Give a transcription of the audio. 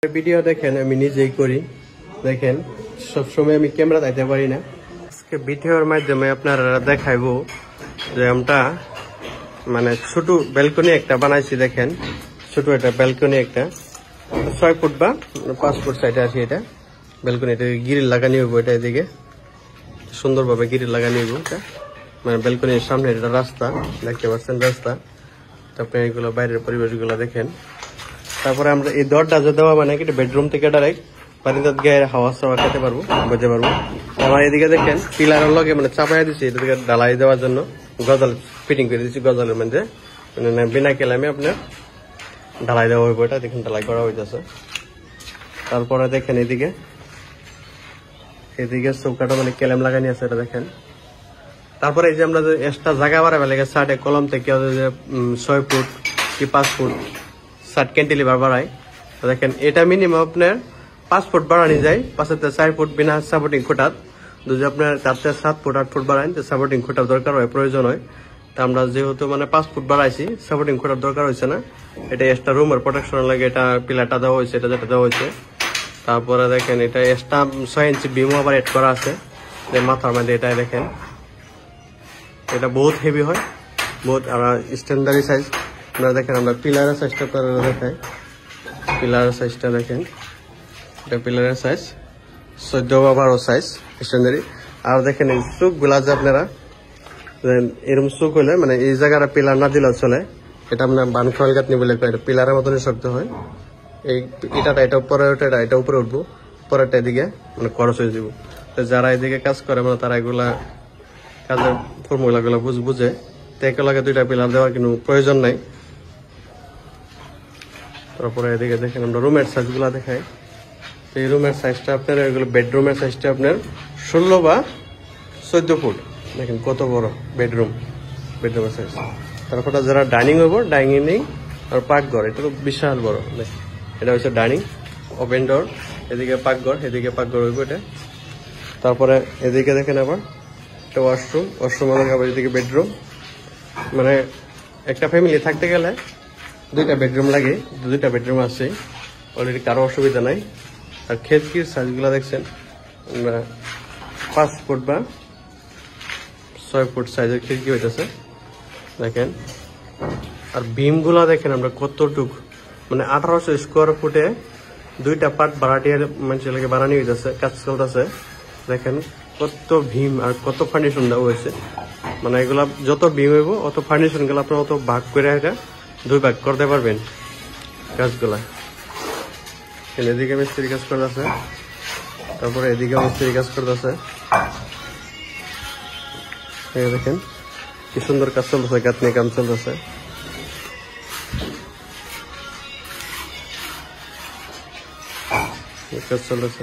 video দেখেন আমি নিজেই করি দেখেন সব সময় আমি ক্যামেরা দিতে পারি না আজকে ভিডিওর মাধ্যমে আপনারা দেখাইবো যে আমরা মানে ছোট ব্যালকনি একটা বানাইছি দেখেন ছোট একটা ব্যালকনি একটা 6 ফুট বা 5 ফুট সাইডে আছে এটা ব্যালকনিতে গ্রিল লাগানো হইব এটা এদিকে সুন্দরভাবে গ্রিল লাগানো হইব এটা মানে ব্যালকনির সামনে এটা রাস্তা দেখতে পাচ্ছেন রাস্তা তারপরে এগুলো বাইরের পরিবেশগুলো দেখেন তারপরে আমরা এই দরজা দেওয়া মানে কি বেডরুম থেকে ডাইরেক্ট বারিন্দাত গিয়ে হাওয়া সাওয়া খেতে পারবো বুঝতে পারবো আমার এদিকে দেখেন পিলারের লগে মানে চাপাই দিচ্ছি এটা থেকে ঢালাই দেওয়ার জন্য গজাল ফিটিং করে দিচ্ছি গজালের মধ্যে মানে বিনা কেলামে আপনার ঢালাই দেওয়া হইব এটা দেখেন ঢালাই করা হইতেছে তারপরে দেখেন এদিকে চৌকাটা মানে কেলাম লাগানি আছে এটা দেখেন তারপরে এই যে আমরা যে এক্সট্রা জায়গা বাড়াবে লাগে সাইডে কলম থেকে 6 ফুট কি 5 ফুট সাইড ক্যান্টিলিভার বাড়ায় দেখেন এটা মিনিমাম আপনার 5 ফুট বাড়ানো যায় 4 ফুট বিনা সাপোর্টিং খুঁটাত যদি আপনার 7 ফুট 8 ফুট বাড়ান তো সাপোর্টিং খুঁটার দরকার হয় প্রয়োজন হয় তা আমরা যেহেতু মানে 5 ফুট বাড়াইছি সাপোর্টিং খুঁটার দরকার হয়েছে না এটা এক্সট্রা রুমের প্রোটেকশন লাগে এটা পিলারটা দেওয়া হয়েছে এটা যেটা দেওয়া হয়েছে তারপরে দেখেন এটা এক্সট্রা 6 ইঞ্চি বিমও আবার এড করা আছে যে মাথার মধ্যে এটা দেখেন এটা বহুত হেভি হয় বহুত স্ট্যান্ডার্ড সাইজ আপনারা দেখেন আমরা পিলারের সাইজটা আপনারা দেখাই পিলারের সাইজটা দেখেন এটা পিলারের সাইজ 14 বা 12 সাইজ স্ট্যান্ডার্ড আর দেখেন এই চুকগুলা যে আপনারা এরকম চুক হলে মানে এই জায়গাটা পিলার না দিলেও চলে এটা আপনার বানখোয়াল গাঁথনি বলে এটা পিলারের মতনই শক্ত হয় এই ইটাটা এটা উপরে ওঠে এটা উপরে উঠবো পরেরটা এদিকে মানে খরচ হয়ে যাব তো যারা এদিকে কাজ করে মানে তারা এগুলা কাজের ফর্মুলাগুলো বুঝে তো একেলগে 2টা পিলার দেওয়ার কোনো প্রয়োজন নাই তারপরে এদিকে দেখেন আমরা রুমের সাইজগুলো দেখাই এই রুমের সাইজটা আপনার এগুলো বেডরুমের সাইজটা আপনার 16 বা 14 ফুট দেখেন কত বড় বেডরুমের সাইজ তারপরে যারা ডাইনিং হইব ডাইনিং আর পাকঘর এটা তো বিশাল বড় এটা হচ্ছে ডাইনিং ওপেন ডোর এদিকে পাকঘর হইব এটা তারপরে এদিকে দেখেন আবার একটা ওয়াশরুম আবার এদিকে বেডরুম মানে একটা ফ্যামিলি থাকতে গেলে 2টা বেডরুম লাগে 2টা বেডরুম আছে অলরেডি কারো অসুবিধা নাই আর খিড়কির সাইজগুলো দেখছেন 5 ফুট বা 6 ফুট সাইজের খিড়কি হইতেছে দেখেন আর বিমগুলা দেখেন আমরা কতটুক মানে 1800 স্কোয়ার ফুটে 2টা পার্ট ভাড়াটিয়ার মানুষের লাগে বানানি হইতেছে কাজ চলতেছে দেখেন কত ভীম আর কত ফার্নিশন দেওয়া হয়েছে মানে এগুলা যত ভীম হইব অত ফার্নিশন গুলো আপনার অত ভাগ করে এটা 2 ভাগ করতে পারবেন কাজগুলা এদিকে মিস্ত্রি কাজ করতেছে তারপরে এদিকে মিস্ত্রি কাজ করতেছে দেখেন কি সুন্দর কাজ চলতেছে গাঁথনি কাম চলতেছে কাজ চলতেছে